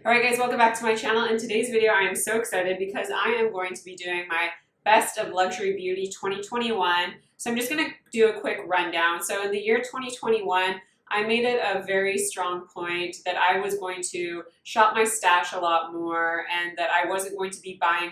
Alright guys, welcome back to my channel. In today's video I am so excited because I am going to be doing my Best of Luxury Beauty 2021. So I'm just going to do a quick rundown. So in the year 2021, I made it a very strong point that I was going to shop my stash a lot more and that I wasn't going to be buying.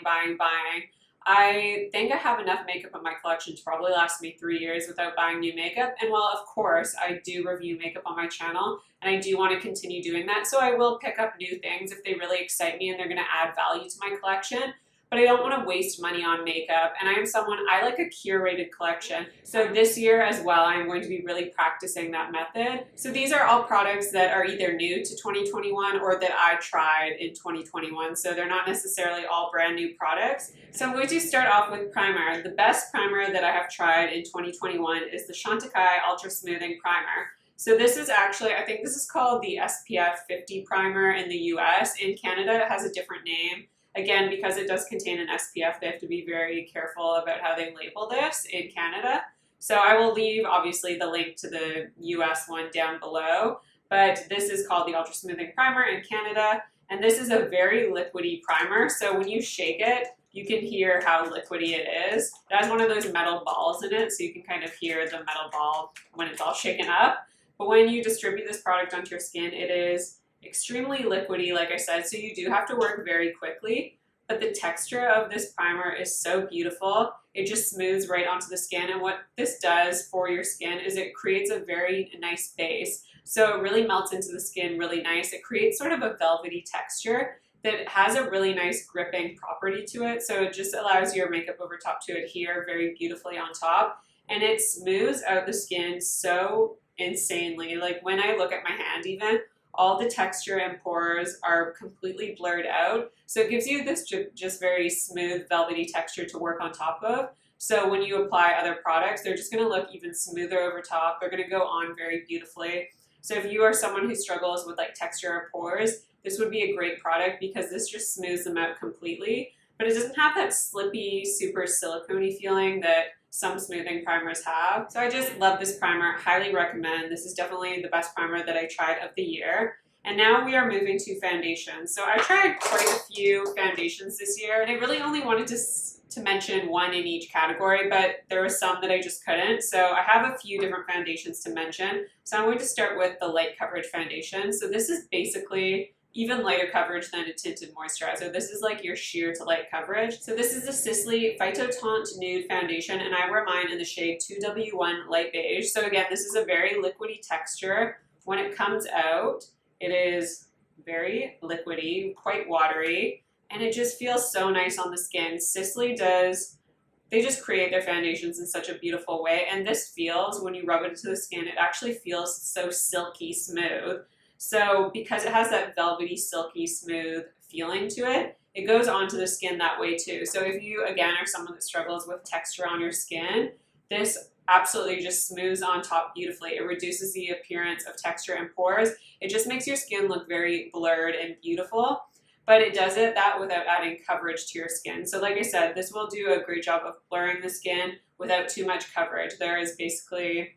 I think I have enough makeup in my collection to probably last me 3 years without buying new makeup. And while of course I do review makeup on my channel and I do want to continue doing that, so I will pick up new things if they really excite me and they're going to add value to my collection. But I don't want to waste money on makeup, and I am someone, I like a curated collection. So this year as well, I'm going to be really practicing that method. So these are all products that are either new to 2021 or that I tried in 2021. So they're not necessarily all brand new products. So I'm going to start off with primer. The best primer that I have tried in 2021 is the Chantecaille Ultra Smoothing Primer. So this is actually, I think this is called the SPF 50 primer in the US. In Canada, it has a different name. Again, because it does contain an SPF, they have to be very careful about how they label this in Canada. So I will leave, obviously, the link to the US one down below. But this is called the Ultra Smoothing Primer in Canada. And this is a very liquidy primer. So when you shake it, you can hear how liquidy it is. It has one of those metal balls in it, so you can kind of hear the metal ball when it's all shaken up. But when you distribute this product onto your skin, it is extremely liquidy, like I said, so you do have to work very quickly, but the texture of this primer is so beautiful. It just smooths right onto the skin, and what this does for your skin is it creates a very nice base. So it really melts into the skin really nice. It creates sort of a velvety texture that has a really nice gripping property to it, so it just allows your makeup over top to adhere very beautifully on top, and it smooths out the skin so insanely. Like when I look at my hand even, all the texture and pores are completely blurred out. So it gives you this just very smooth, velvety texture to work on top of. So when you apply other products, they're just going to look even smoother over top. They're going to go on very beautifully. So if you are someone who struggles with like texture or pores, this would be a great product because this just smooths them out completely. But it doesn't have that slippy, super silicone-y feeling that some smoothing primers have. So I just love this primer, highly recommend. This is definitely the best primer that I tried of the year. And now we are moving to foundation. So I tried quite a few foundations this year, and I really only wanted to mention one in each category, but there were some that I just couldn't. So I have a few different foundations to mention. So I'm going to start with the light coverage foundation. So this is basically even lighter coverage than a tinted moisturizer. This is like your sheer to light coverage. So this is the Sisley Phyto-Teint Nude Foundation, and I wear mine in the shade 2W1 Light Beige. So again, this is a very liquidy texture. When it comes out, it is very liquidy, quite watery, and it just feels so nice on the skin. Sisley they just create their foundations in such a beautiful way, and this feels, when you rub it into the skin, it actually feels so silky smooth. So because it has that velvety, silky, smooth feeling to it, it goes onto the skin that way too. So if you, again, are someone that struggles with texture on your skin, this absolutely just smooths on top beautifully. It reduces the appearance of texture and pores. It just makes your skin look very blurred and beautiful, but it does that without adding coverage to your skin. So like I said, this will do a great job of blurring the skin without too much coverage. There is basically,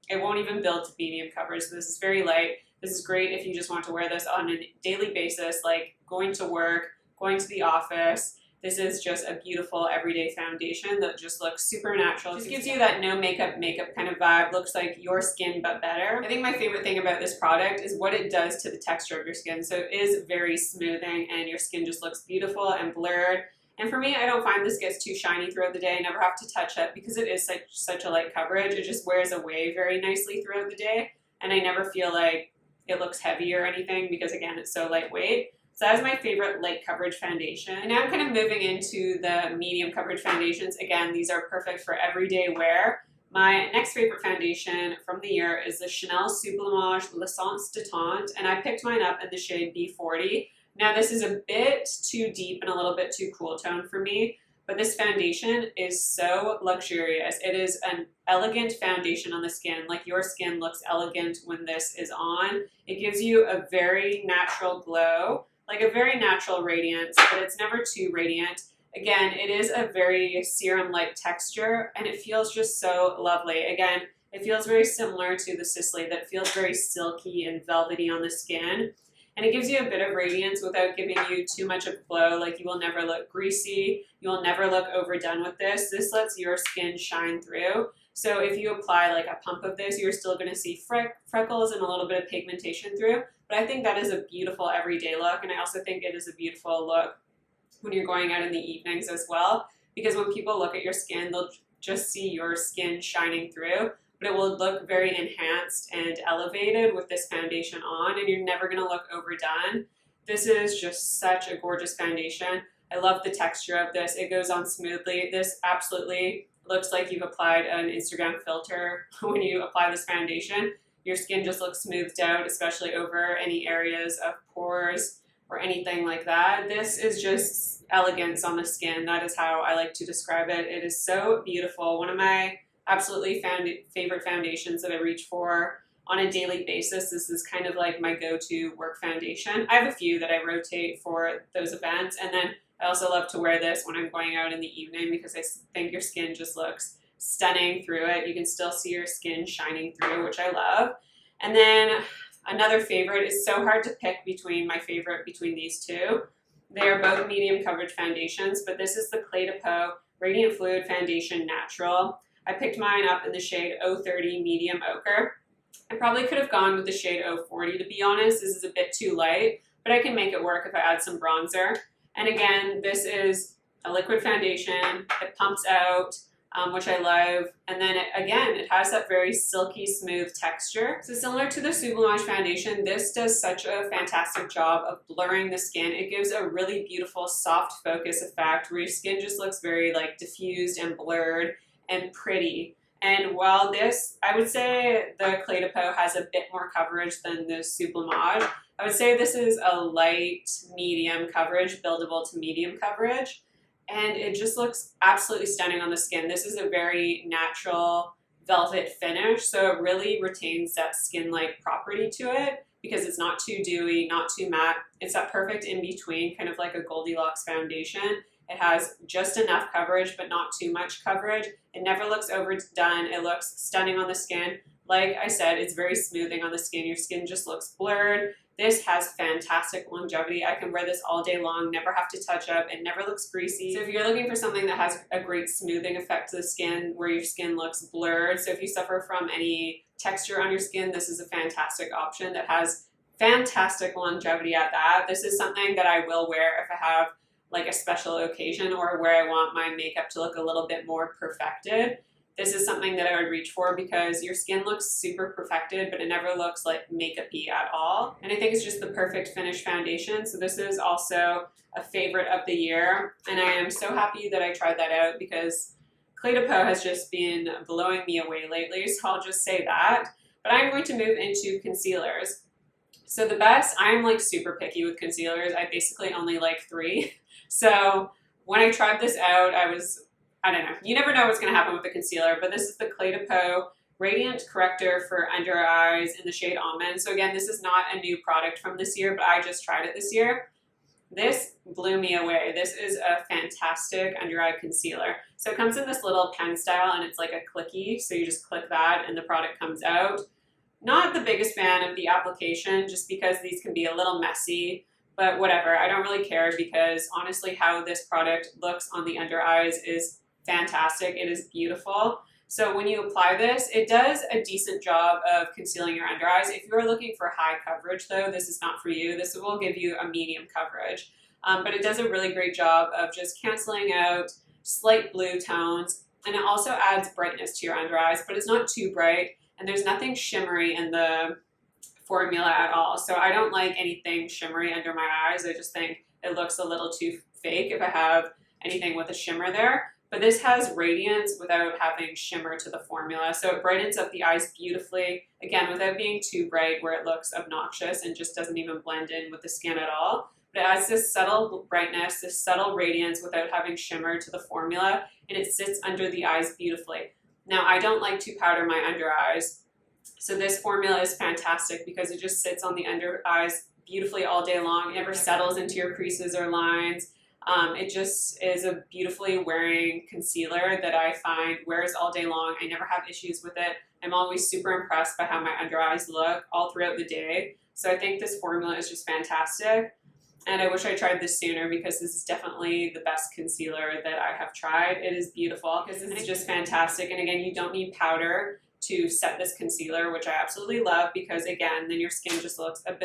it won't even build to medium coverage. So this is very light. This is great if you just want to wear this on a daily basis, like going to work, going to the office. This is just a beautiful everyday foundation that just looks super natural. It just gives you that no makeup kind of vibe. Looks like your skin but better. I think my favorite thing about this product is what it does to the texture of your skin. So it is very smoothing and your skin just looks beautiful and blurred. And for me, I don't find this gets too shiny throughout the day. I never have to touch it because it is such a light coverage. It just wears away very nicely throughout the day. And I never feel like it looks heavy or anything because, again, it's so lightweight. So that is my favorite light coverage foundation. And now I'm kind of moving into the medium coverage foundations. Again, these are perfect for everyday wear. My next favorite foundation from the year is the Chanel Sublimage L'Essence de Teint, and I picked mine up in the shade B40. Now this is a bit too deep and a little bit too cool tone for me, but this foundation is so luxurious. It is an elegant foundation on the skin. Like your skin looks elegant when this is on. It gives you a very natural glow, like a very natural radiance, but it's never too radiant. Again, it is a very serum-like texture, and it feels just so lovely. Again, it feels very similar to the Sisley that feels very silky and velvety on the skin. and it gives you a bit of radiance without giving you too much of glow. Like, you will never look greasy, you will never look overdone with this. This lets your skin shine through. So if you apply like a pump of this, you're still going to see freckles and a little bit of pigmentation through. But I think that is a beautiful everyday look, and I also think it is a beautiful look when you're going out in the evenings as well, because when people look at your skin, they'll just see your skin shining through, but it will look very enhanced and elevated with this foundation on, and you're never going to look overdone. This is just such a gorgeous foundation. I love the texture of this. It goes on smoothly. This absolutely looks like you've applied an Instagram filter when you apply this foundation. Your skin just looks smoothed out, especially over any areas of pores or anything like that. This is just elegance on the skin. That is how I like to describe it. It is so beautiful. One of my absolutely favorite foundations that I reach for on a daily basis. This is kind of like my go-to work foundation. I have a few that I rotate for those events, and then I also love to wear this when I'm going out in the evening because I think your skin just looks stunning through it. You can still see your skin shining through, which I love. And then another favorite is so hard to pick between my favorite between these two. They are both medium coverage foundations, but this is the Peau Radiant Fluid Foundation Natural. I picked mine up in the shade 030 Medium Ochre. I probably could have gone with the shade 040 to be honest. This is a bit too light, but I can make it work if I add some bronzer. And again, this is a liquid foundation. It pumps out, which I love. And then it has that very silky smooth texture. So similar to the Sublimage foundation, this does such a fantastic job of blurring the skin. It gives a really beautiful soft focus effect where your skin just looks very like diffused and blurred and pretty. And while this, I would say the Peau has a bit more coverage than the Sublimage, I would say this is a light medium coverage, buildable to medium coverage. And it just looks absolutely stunning on the skin. This is a very natural velvet finish, so it really retains that skin-like property to it because it's not too dewy, not too matte. It's that perfect in-between, kind of like a Goldilocks foundation. It has just enough coverage, but not too much coverage. It never looks overdone. It looks stunning on the skin. Like I said, it's very smoothing on the skin. Your skin just looks blurred. This has fantastic longevity. I can wear this all day long, never have to touch up. It never looks greasy. So if you're looking for something that has a great smoothing effect to the skin where your skin looks blurred, so if you suffer from any texture on your skin, this is a fantastic option that has fantastic longevity at that. This is something that I will wear if I have like a special occasion or where I want my makeup to look a little bit more perfected. This is something that I would reach for because your skin looks super perfected, but it never looks like makeup-y at all. And I think it's just the perfect finish foundation. So this is also a favorite of the year. And I am so happy that I tried that out because Peau has just been blowing me away lately. So I'll just say that. But I'm going to move into concealers. So the best, I'm like super picky with concealers. I basically only like 3. So when I tried this out, I don't know. You never know what's going to happen with the concealer, but this is the Peau Radiant Corrector for under eyes in the shade Almond. So again, this is not a new product from this year, but I just tried it this year. This blew me away. This is a fantastic under eye concealer. So it comes in this little pen style and it's like a clicky. So you just click that and the product comes out. Not the biggest fan of the application just because these can be a little messy. But whatever, I don't really care because honestly how this product looks on the under eyes is fantastic. It is beautiful. So when you apply this, it does a decent job of concealing your under eyes. If you're looking for high coverage though, this is not for you. This will give you a medium coverage. But it does a really great job of just canceling out slight blue tones. And it also adds brightness to your under eyes, but it's not too bright. And there's nothing shimmery in the formula at all. So I don't like anything shimmery under my eyes. I just think it looks a little too fake if I have anything with a shimmer there. But this has radiance without having shimmer to the formula. So it brightens up the eyes beautifully, again, without being too bright where it looks obnoxious and just doesn't even blend in with the skin at all. But it adds this subtle brightness, this subtle radiance without having shimmer to the formula, and it sits under the eyes beautifully. Now, I don't like to powder my under eyes, so this formula is fantastic because it just sits on the under eyes beautifully all day long. It never settles into your creases or lines. It just is a beautifully wearing concealer that I find wears all day long. I never have issues with it. I'm always super impressed by how my under eyes look all throughout the day. So I think this formula is just fantastic. And I wish I tried this sooner because this is definitely the best concealer that I have tried. It is beautiful because this is just fantastic. And again, you don't need powder to set this concealer, which I absolutely love because again, then your skin just looks a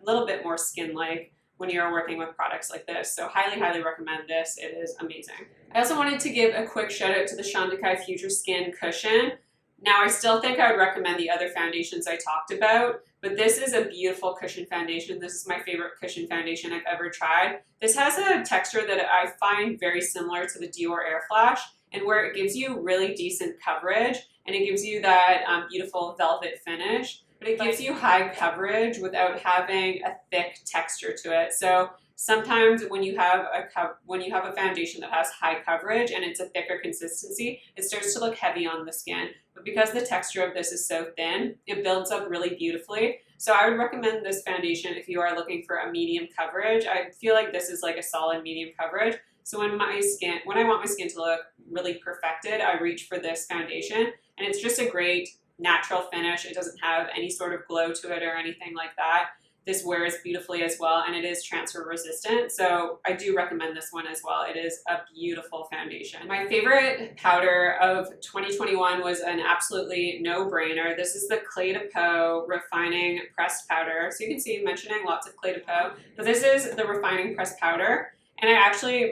little bit more skin-like when you're working with products like this. So highly, highly recommend this. It is amazing. I also wanted to give a quick shout out to the Chantecaille Future Skin Cushion. Now, I still think I would recommend the other foundations I talked about, but this is a beautiful cushion foundation. This is my favorite cushion foundation I've ever tried. This has a texture that I find very similar to the Dior Air Flash, and where it gives you really decent coverage, and it gives you that beautiful velvet finish, but it gives you high coverage without having a thick texture to it. So sometimes when you have a foundation that has high coverage and it's a thicker consistency, it starts to look heavy on the skin. But because the texture of this is so thin, it builds up really beautifully. So I would recommend this foundation if you are looking for a medium coverage. I feel like this is like a solid medium coverage. So when I want my skin to look really perfected, I reach for this foundation, and it's just a great natural finish. It doesn't have any sort of glow to it or anything like that. This wears beautifully as well, and it is transfer resistant, so I do recommend this one as well. It is a beautiful foundation. My favorite powder of 2021 was an absolutely no-brainer. This is the Clé de Peau Refining Pressed Powder. So you can see mentioning lots of Clé de Peau, but this is the Refining Pressed Powder. And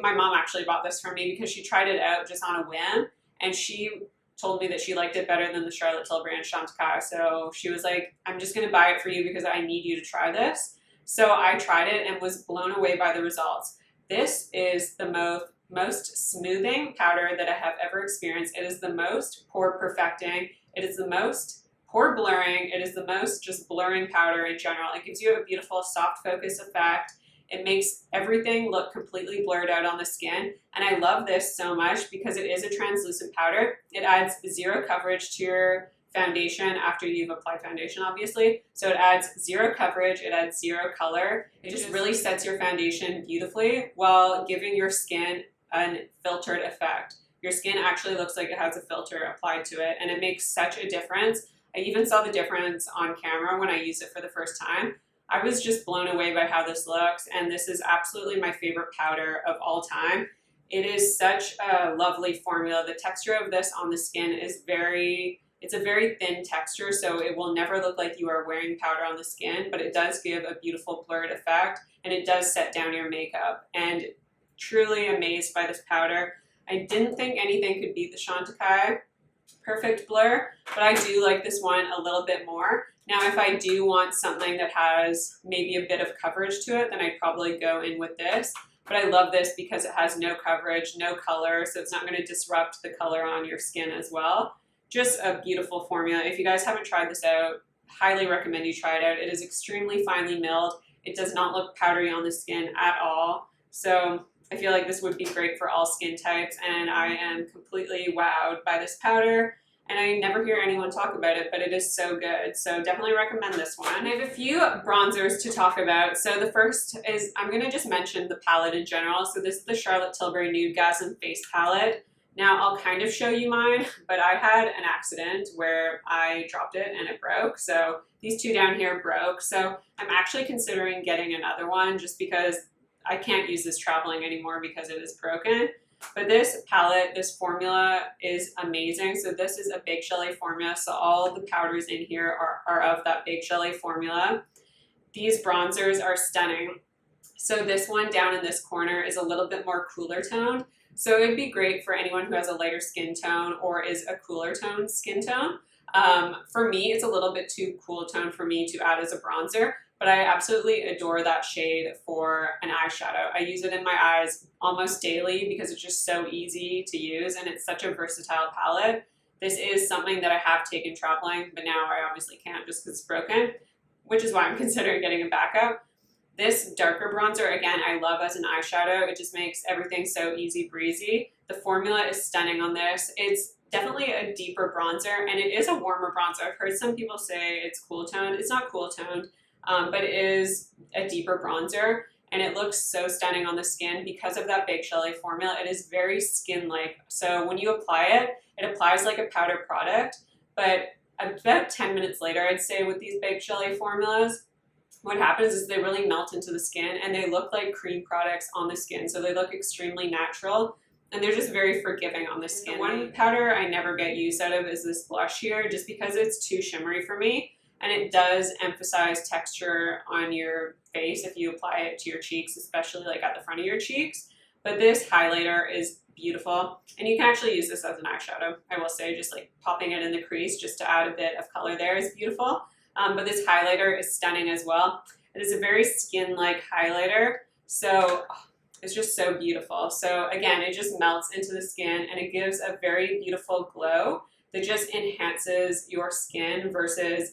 my mom actually bought this for me because she tried it out just on a whim, and she told me that she liked it better than the Charlotte Tilbury and Chantecaille. So she was like, I'm just going to buy it for you because I need you to try this. So I tried it and was blown away by the results. This is the most smoothing powder that I have ever experienced. It is the most pore perfecting. It is the most pore blurring. It is the most just blurring powder in general. It gives you a beautiful soft focus effect. It makes everything look completely blurred out on the skin. And I love this so much because it is a translucent powder. It adds zero coverage to your foundation after you've applied foundation, obviously. So it adds zero coverage, it adds zero color. It just really sets your foundation beautifully while giving your skin a filtered effect. Your skin actually looks like it has a filter applied to it, and it makes such a difference. I even saw the difference on camera when I used it for the first time. I was just blown away by how this looks, and this is absolutely my favorite powder of all time. It is such a lovely formula. The texture of this on the skin is it's a very thin texture, so it will never look like you are wearing powder on the skin, but it does give a beautiful blurred effect, and it does set down your makeup. And truly amazed by this powder. I didn't think anything could beat the Chantecaille Perfect Blur, but I do like this one a little bit more. Now, if I do want something that has maybe a bit of coverage to it, then I'd probably go in with this. But I love this because it has no coverage, no color, so it's not going to disrupt the color on your skin as well. Just a beautiful formula. If you guys haven't tried this out, highly recommend you try it out. It is extremely finely milled. It does not look powdery on the skin at all. So I feel like this would be great for all skin types, and I am completely wowed by this powder. And I never hear anyone talk about it, but it is so good. So definitely recommend this one. I have a few bronzers to talk about. So the first is, I'm going to just mention the palette in general. So this is the Charlotte Tilbury Nudegasm Face Palette. Now I'll kind of show you mine, but I had an accident where I dropped it and it broke. So these two down here broke. So I'm actually considering getting another one just because I can't use this traveling anymore because it is broken. But this palette, this formula is amazing. So this is a Bake Chalet formula. So all the powders in here are of that Bake Chalet formula. These bronzers are stunning. So this one down in this corner is a little bit more cooler toned. So it'd be great for anyone who has a lighter skin tone or is a cooler toned skin tone. For me, it's a little bit too cool tone for me to add as a bronzer, but I absolutely adore that shade for an eyeshadow. I use it in my eyes almost daily because it's just so easy to use and it's such a versatile palette. This is something that I have taken traveling, but now I obviously can't just because it's broken, which is why I'm considering getting a backup. This darker bronzer, again, I love as an eyeshadow. It just makes everything so easy breezy. The formula is stunning on this. It's definitely a deeper bronzer, and it is a warmer bronzer. I've heard some people say it's cool toned. It's not cool toned, but it is a deeper bronzer, and it looks so stunning on the skin because of that Bake Chalet formula. It is very skin-like. So when you apply it, it applies like a powder product, but about 10 minutes later, I'd say with these Bake Chalet formulas, what happens is they really melt into the skin and they look like cream products on the skin. So they look extremely natural and they're just very forgiving on the skin. One powder I never get use out of is this blush here, just because it's too shimmery for me. And it does emphasize texture on your face if you apply it to your cheeks, especially like at the front of your cheeks. But this highlighter is beautiful. And you can actually use this as an eyeshadow. I will say, just like popping it in the crease just to add a bit of color there is beautiful. But this highlighter is stunning as well. It is a very skin-like highlighter. So it's just so beautiful. So again, it just melts into the skin and it gives a very beautiful glow that just enhances your skin versus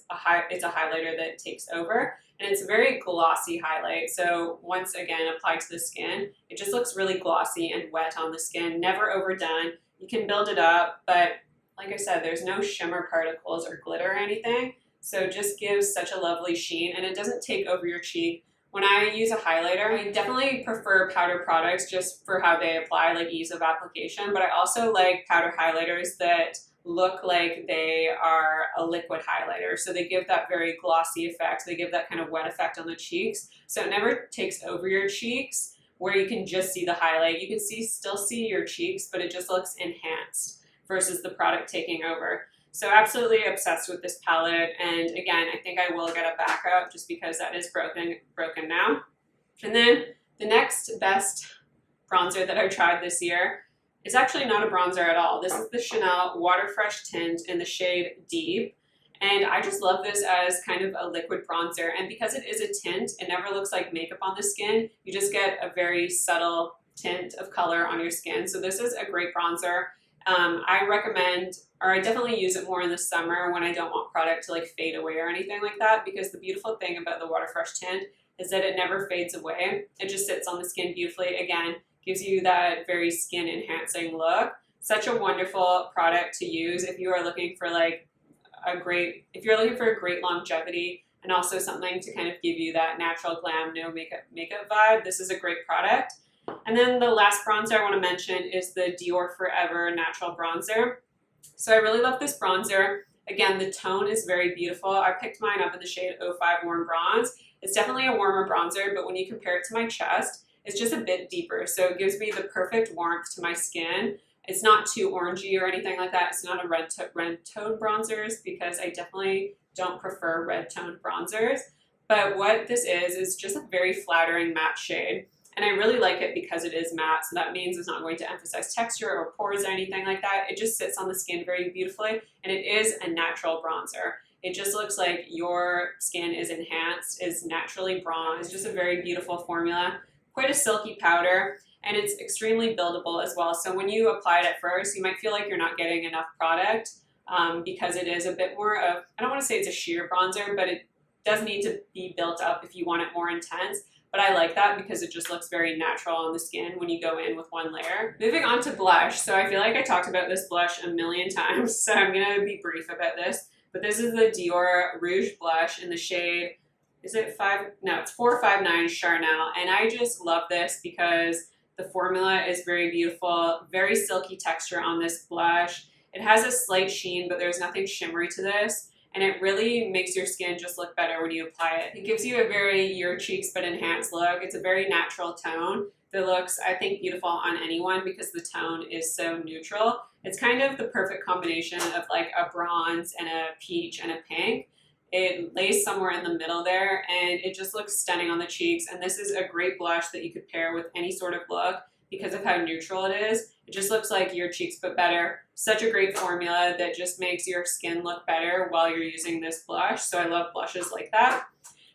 it's a highlighter that takes over. And it's a very glossy highlight. So once again, applied to the skin, it just looks really glossy and wet on the skin, never overdone. You can build it up, but like I said, there's no shimmer particles or glitter or anything. So it just gives such a lovely sheen and it doesn't take over your cheek. When I use a highlighter, I definitely prefer powder products just for how they apply, like ease of application, but I also like powder highlighters that look like they are a liquid highlighter. So they give that very glossy effect. They give that kind of wet effect on the cheeks. So it never takes over your cheeks where you can just see the highlight. You can still see your cheeks, but it just looks enhanced versus the product taking over. So absolutely obsessed with this palette. And again, I think I will get a backup just because that is broken now. And then the next best bronzer that I tried this year is actually not a bronzer at all. This is the Chanel Water Fresh Tint in the shade Deep. And I just love this as kind of a liquid bronzer. And because it is a tint, it never looks like makeup on the skin. You just get a very subtle tint of color on your skin. So this is a great bronzer. I recommend, or I definitely use it more in the summer when I don't want product to like fade away or anything like that, because the beautiful thing about the Water Fresh Tint is that it never fades away. It just sits on the skin beautifully. Again, gives you that very skin enhancing look. Such a wonderful product to use if you are looking for like if you're looking for a great longevity and also something to kind of give you that natural glam, no makeup vibe. This is a great product. And then the last bronzer I want to mention is the Dior Forever Natural Bronzer. So I really love this bronzer. Again, the tone is very beautiful. I picked mine up in the shade 05 Warm Bronze. It's definitely a warmer bronzer, but when you compare it to my chest, it's just a bit deeper. So it gives me the perfect warmth to my skin. It's not too orangey or anything like that. It's not a red tone bronzers because I definitely don't prefer red toned bronzers. But what this is just a very flattering matte shade. And I really like it because it is matte. So that means it's not going to emphasize texture or pores or anything like that. It just sits on the skin very beautifully. And it is a natural bronzer. It just looks like your skin is enhanced, is naturally bronzed. It's just a very beautiful formula. Quite a silky powder, and it's extremely buildable as well. So when you apply it at first, you might feel like you're not getting enough product because it is a bit more of, I don't want to say it's a sheer bronzer, but it does need to be built up if you want it more intense. But I like that because it just looks very natural on the skin when you go in with one layer. Moving on to blush. So I feel like I talked about this blush a million times, so I'm going to be brief about this. But this is the Dior Rouge blush in the shade, is it it's 459 Charnelle. And I just love this because the formula is very beautiful, very silky texture on this blush. It has a slight sheen, but there's nothing shimmery to this. And it really makes your skin just look better when you apply it. It gives you a very your cheeks but enhanced look. It's a very natural tone that looks, I think, beautiful on anyone because the tone is so neutral. It's kind of the perfect combination of like a bronze and a peach and a pink. It lays somewhere in the middle there and it just looks stunning on the cheeks. And this is a great blush that you could pair with any sort of look because of how neutral it is. It just looks like your cheeks but better. Such a great formula that just makes your skin look better while you're using this blush. So I love blushes like that.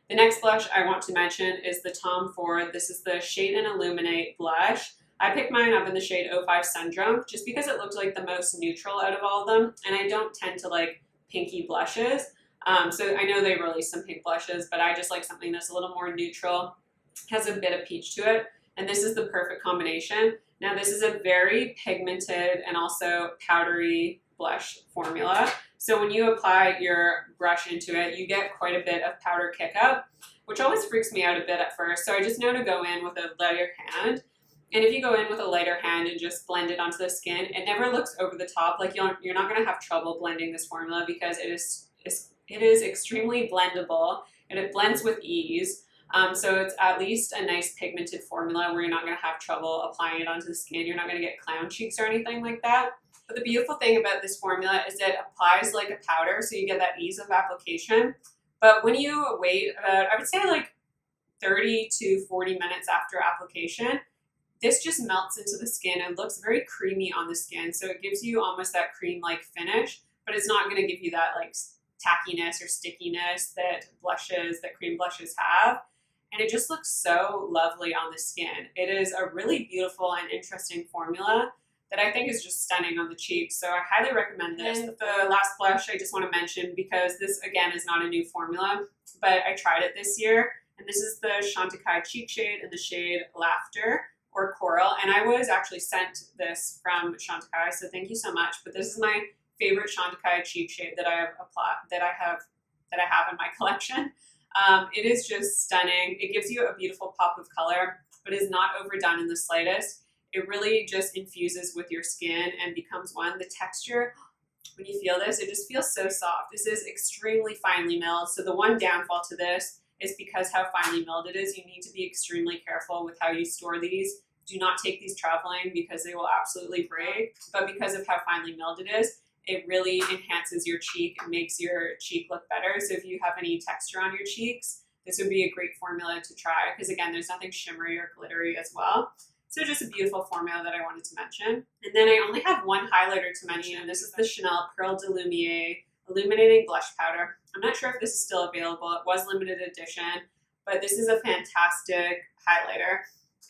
The next blush I want to mention is the Tom Ford. This is the Shade and Illuminate blush. I picked mine up in the shade 05 Sundrunk just because it looked like the most neutral out of all of them. And I don't tend to like pinky blushes. So I know they released some pink blushes, but I just like something that's a little more neutral, has a bit of peach to it, and this is the perfect combination. Now this is a very pigmented and also powdery blush formula. So when you apply your brush into it, you get quite a bit of powder kick up, which always freaks me out a bit at first. So I just know to go in with a lighter hand. And if you go in with a lighter hand and just blend it onto the skin, it never looks over the top. Like you're not going to have trouble blending this formula because it is extremely blendable. and it blends with ease. So it's at least a nice pigmented formula where you're not going to have trouble applying it onto the skin. You're not going to get clown cheeks or anything like that. But the beautiful thing about this formula is that it applies like a powder, so you get that ease of application. But when you wait about, I would say like 30 to 40 minutes after application, this just melts into the skin and looks very creamy on the skin. So it gives you almost that cream-like finish, but it's not going to give you that like tackiness or stickiness that cream blushes have. And it just looks so lovely on the skin. It is a really beautiful and interesting formula that I think is just stunning on the cheeks. So I highly recommend this. And the last blush I just want to mention, because this again is not a new formula, but I tried it this year. And this is the Chantecaille cheek shade in the shade Laughter or Coral. And I was actually sent this from Chantecaille, so thank you so much. But this is my favorite Chantecaille cheek shade that I have in my collection. It is just stunning. It gives you a beautiful pop of color, but is not overdone in the slightest. It really just infuses with your skin and becomes one. The texture, when you feel this, it just feels so soft. This is extremely finely milled. So the one downfall to this is because how finely milled it is. You need to be extremely careful with how you store these. Do not take these traveling because they will absolutely break. But because of how finely milled it is, it really enhances your cheek and makes your cheek look better. So if you have any texture on your cheeks, this would be a great formula to try, because again, there's nothing shimmery or glittery as well. So just a beautiful formula that I wanted to mention. And then I only have one highlighter to mention, and this is the Chanel Pearl de Lumiere Illuminating Blush Powder. I'm not sure if this is still available. It was limited edition, but this is a fantastic highlighter.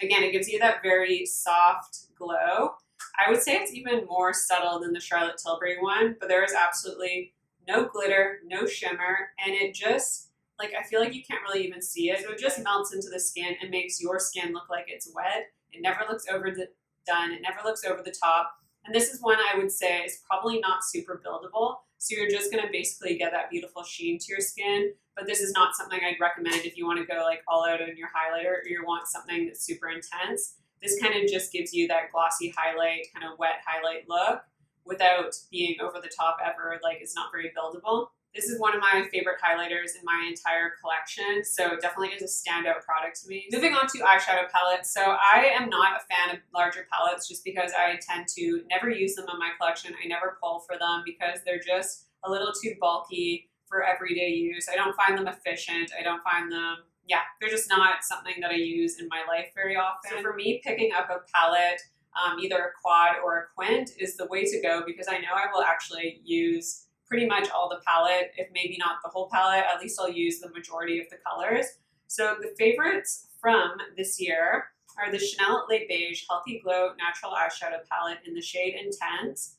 Again, it gives you that very soft glow. I would say it's even more subtle than the Charlotte Tilbury one, but there is absolutely no glitter, no shimmer, and it just, like, I feel like you can't really even see it. So it just melts into the skin and makes your skin look like it's wet. It never looks overdone. It never looks over the top. And this is one I would say is probably not super buildable. So you're just going to basically get that beautiful sheen to your skin. But this is not something I'd recommend if you want to go like all out on your highlighter, or you want something that's super intense. This kind of just gives you that glossy highlight, kind of wet highlight look without being over the top ever. Like, it's not very buildable. This is one of my favorite highlighters in my entire collection, so it definitely is a standout product to me. Moving on to eyeshadow palettes. So I am not a fan of larger palettes just because I tend to never use them in my collection. I never pull for them because they're just a little too bulky for everyday use. I don't find them efficient. I don't find them, they're just not something that I use in my life very often. So for me, picking up a palette, either a quad or a quint, is the way to go, because I know I will actually use pretty much all the palette, if maybe not the whole palette. At least I'll use the majority of the colors. So the favorites from this year are the Chanel Le Beige Healthy Glow Natural Eyeshadow Palette in the shade Intense.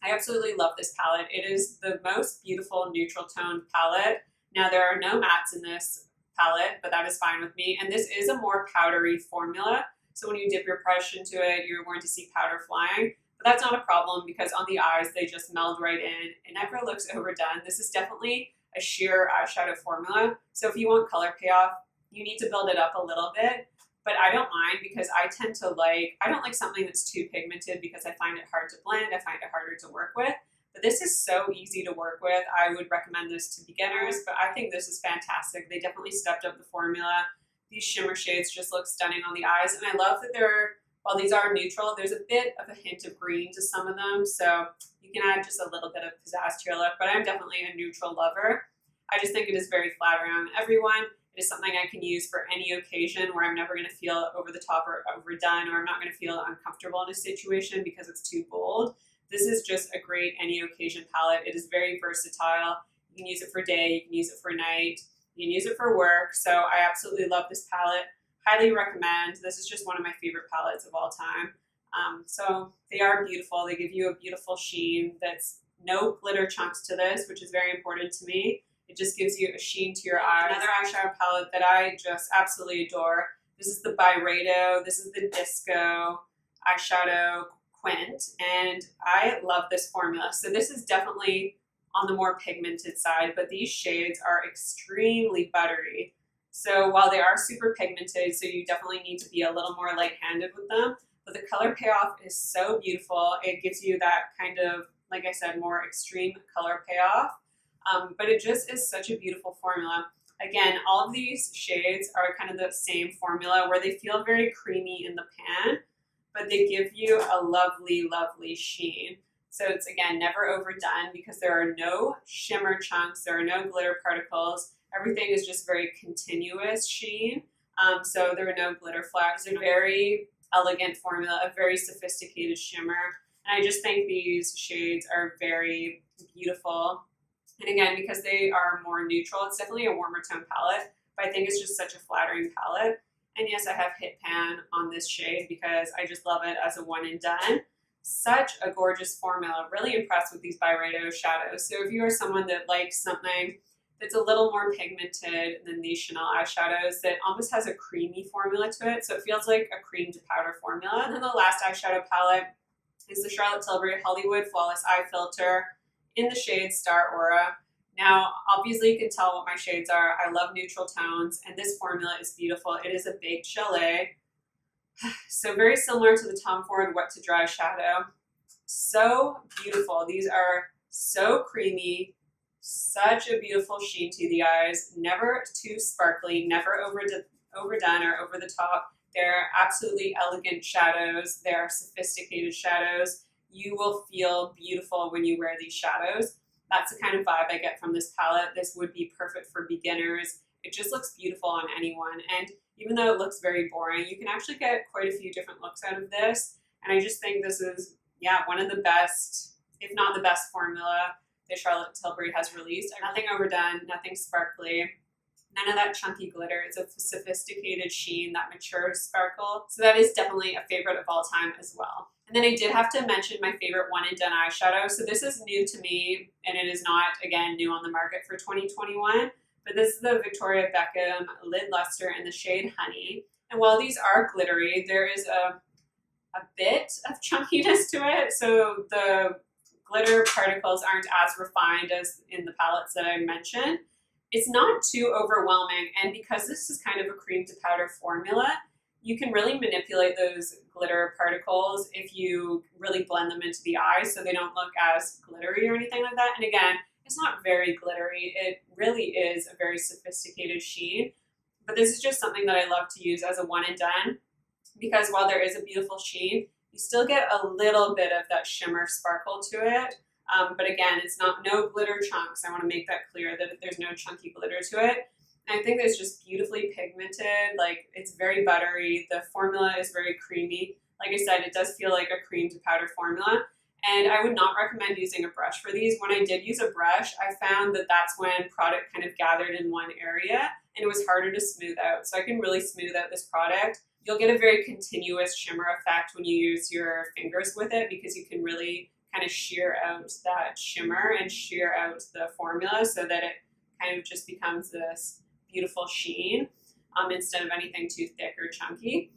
I absolutely love this palette. It is the most beautiful neutral toned palette. Now, there are no mattes in this palette, but that is fine with me. And this is a more powdery formula. So when you dip your brush into it, you're going to see powder flying. But that's not a problem because on the eyes, they just meld right in. It never looks overdone. This is definitely a sheer eyeshadow formula. So if you want color payoff, you need to build it up a little bit. But I don't mind, because I don't like something that's too pigmented because I find it hard to blend. I find it harder to work with. But this is so easy to work with. I would recommend this to beginners, but I think this is fantastic. They definitely stepped up the formula. These shimmer shades just look stunning on the eyes. And I love that while these are neutral, there's a bit of a hint of green to some of them. So you can add just a little bit of pizzazz to your look, but I'm definitely a neutral lover. I just think it is very flattering on everyone. It is something I can use for any occasion where I'm never going to feel over the top or overdone, or I'm not going to feel uncomfortable in a situation because it's too bold. This is just a great any occasion palette. It is very versatile. You can use it for day, you can use it for night, you can use it for work. So I absolutely love this palette. Highly recommend. This is just one of my favorite palettes of all time. So they are beautiful. They give you a beautiful sheen. That's no glitter chunks to this, which is very important to me. It just gives you a sheen to your eyes. Another eyeshadow palette that I just absolutely adore. This is the Byredo. This is the Disco eyeshadow Quint, and I love this formula. So this is definitely on the more pigmented side, but these shades are extremely buttery. So while they are super pigmented, so you definitely need to be a little more light-handed with them, but the color payoff is so beautiful. It gives you that kind of, like I said, more extreme color payoff. But it just is such a beautiful formula. Again, all of these shades are kind of the same formula where they feel very creamy in the pan, but they give you a lovely, lovely sheen. So it's, again, never overdone because there are no shimmer chunks, there are no glitter particles. Everything is just very continuous sheen. So there are no glitter flecks. They're very elegant formula, a very sophisticated shimmer. And I just think these shades are very beautiful. And again, because they are more neutral, it's definitely a warmer tone palette, but I think it's just such a flattering palette. And yes, I have Hit Pan on this shade because I just love it as a one and done. Such a gorgeous formula. Really impressed with these Byredo shadows. So if you are someone that likes something that's a little more pigmented than these Chanel eyeshadows that almost has a creamy formula to it, so it feels like a cream to powder formula. And then the last eyeshadow palette is the Charlotte Tilbury Hollywood Flawless Eye Filter in the shade Star Aura. Now, obviously you can tell what my shades are. I love neutral tones, and this formula is beautiful. It is a baked chalet. So very similar to the Tom Ford Wet to Dry shadow. So beautiful. These are so creamy, such a beautiful sheen to the eyes, never too sparkly, never overdone or over the top. They're absolutely elegant shadows. They're sophisticated shadows. You will feel beautiful when you wear these shadows. That's the kind of vibe I get from this palette. This would be perfect for beginners. It just looks beautiful on anyone. And even though it looks very boring, you can actually get quite a few different looks out of this. And I just think this is, yeah, one of the best, if not the best formula that Charlotte Tilbury has released. Nothing overdone, nothing sparkly, none of that chunky glitter. It's a sophisticated sheen, that mature sparkle. So that is definitely a favorite of all time as well. And then I did have to mention my favorite one and done eyeshadow. So this is new to me, and it is not, again, new on the market for 2021. But this is the Victoria Beckham Lid Luster in the shade Honey. And while these are glittery, there is a bit of chunkiness to it. So the glitter particles aren't as refined as in the palettes that I mentioned. It's not too overwhelming. And because this is kind of a cream to powder formula, you can really manipulate those glitter particles if you really blend them into the eye so they don't look as glittery or anything like that. And again, it's not very glittery. It really is a very sophisticated sheen. But this is just something that I love to use as a one and done because while there is a beautiful sheen, you still get a little bit of that shimmer sparkle to it. But again, it's not no glitter chunks. I want to make that clear that there's no chunky glitter to it. And I think it's just beautifully pigmented. Like, it's very buttery. The formula is very creamy. Like I said, it does feel like a cream to powder formula. And I would not recommend using a brush for these. When I did use a brush, I found that that's when product kind of gathered in one area and it was harder to smooth out. So I can really smooth out this product. You'll get a very continuous shimmer effect when you use your fingers with it because you can really kind of shear out that shimmer and shear out the formula so that it kind of just becomes this beautiful sheen instead of anything too thick or chunky.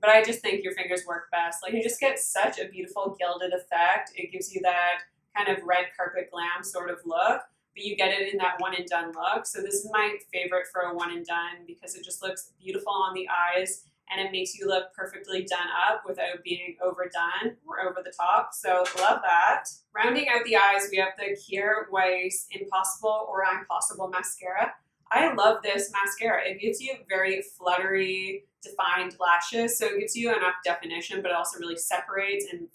But I just think your fingers work best. Like, you just get such a beautiful gilded effect. It gives you that kind of red carpet glam sort of look, but you get it in that one and done look. So this is my favorite for a one and done because it just looks beautiful on the eyes and it makes you look perfectly done up without being overdone or over the top. So love that. Rounding out the eyes, we have the Kier Weiss Impossible or Impossible Mascara. I love this mascara. It gives you very fluttery, defined lashes, so it gives you enough definition, but it also really separates and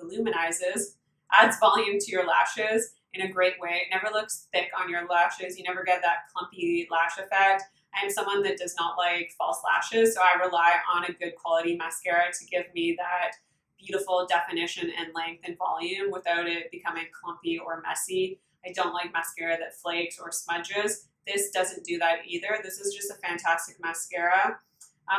volumizes, adds volume to your lashes in a great way. It never looks thick on your lashes. You never get that clumpy lash effect. I'm someone that does not like false lashes, so I rely on a good quality mascara to give me that beautiful definition and length and volume without it becoming clumpy or messy. I don't like mascara that flakes or smudges. This doesn't do that either. This is just a fantastic mascara.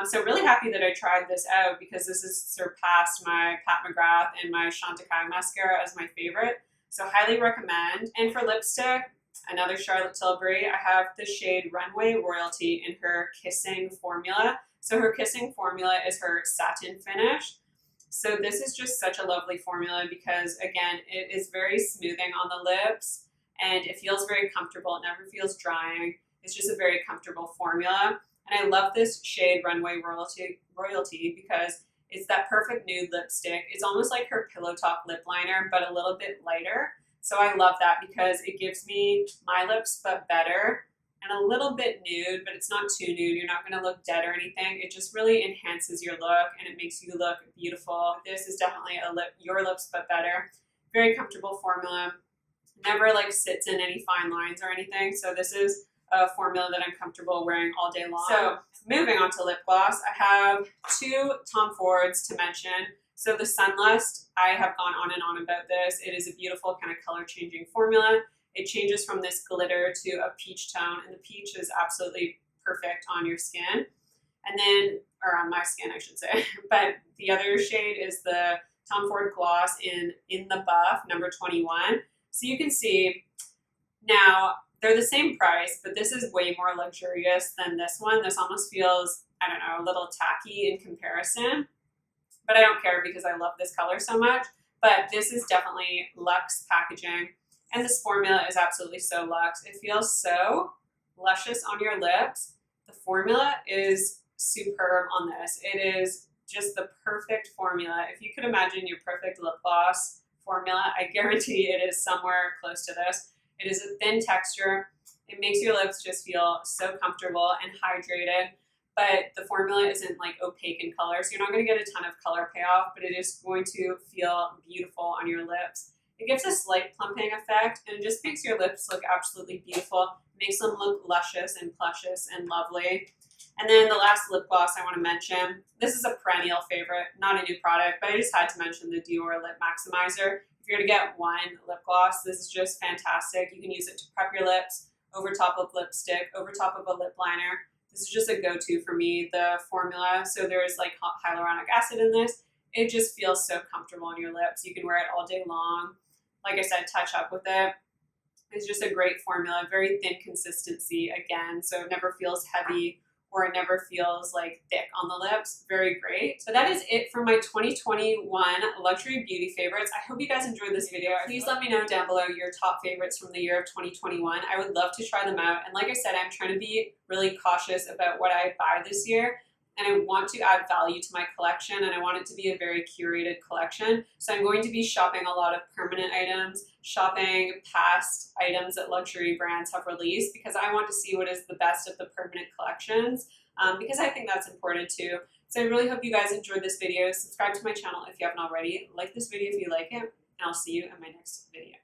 So really happy that I tried this out because this has surpassed my Pat McGrath and my Chantecaille mascara as my favorite. So highly recommend. And for lipstick, another Charlotte Tilbury. I have the shade Runway Royalty in her Kissing formula. So her Kissing formula is her satin finish. So this is just such a lovely formula because, again, it is very smoothing on the lips. And it feels very comfortable. It never feels drying. It's just a very comfortable formula. And I love this shade Runway Royalty because it's that perfect nude lipstick. It's almost like her Pillow Talk lip liner, but a little bit lighter. So I love that because it gives me my lips, but better. and a little bit nude, but it's not too nude. You're not going to look dead or anything. It just really enhances your look and it makes you look beautiful. This is definitely your lips but better. Very comfortable formula. Never like sits in any fine lines or anything. So this is a formula that I'm comfortable wearing all day long. So moving on to lip gloss, I have two Tom Fords to mention. So the Sunlust, I have gone on and on about this. It is a beautiful kind of color changing formula. It changes from this glitter to a peach tone, and the peach is absolutely perfect on your skin. And then, or on my skin, I should say. But the other shade is the Tom Ford Gloss in the Buff, number 21. So you can see now they're the same price, but this is way more luxurious than this one. This almost feels, I don't know, a little tacky in comparison. But I don't care because I love this color so much. But this is definitely luxe packaging. And this formula is absolutely so luxe. It feels so luscious on your lips. The formula is superb on this. It is just the perfect formula. If you could imagine your perfect lip gloss formula, I guarantee it is somewhere close to this. It is a thin texture. It makes your lips just feel so comfortable and hydrated. But the formula isn't like opaque in color, so you're not going to get a ton of color payoff, but it is going to feel beautiful on your lips. It gives a slight plumping effect, and it just makes your lips look absolutely beautiful. It makes them look luscious and pluscious and lovely. And then the last lip gloss I want to mention, this is a perennial favorite, not a new product, but I just had to mention the Dior Lip Maximizer. If you're to get one lip gloss, this is just fantastic. You can use it to prep your lips, over top of lipstick, over top of a lip liner. This is just a go-to for me, the formula. So there's like hyaluronic acid in this. It just feels so comfortable on your lips. You can wear it all day long. Like I said, touch up with it. It's just a great formula, very thin consistency again, so it never feels heavy or it never feels like thick on the lips. Very great. So that is it for my 2021 luxury beauty favorites. I hope you guys enjoyed this video. Please let me know down below your top favorites from the year of 2021. I would love to try them out. And like I said, I'm trying to be really cautious about what I buy this year. And I want to add value to my collection, and I want it to be a very curated collection. So I'm going to be shopping a lot of permanent items, shopping past items that luxury brands have released, because I want to see what is the best of the permanent collections, because I think that's important too. So I really hope you guys enjoyed this video. Subscribe to my channel if you haven't already. Like this video if you like it, and I'll see you in my next video.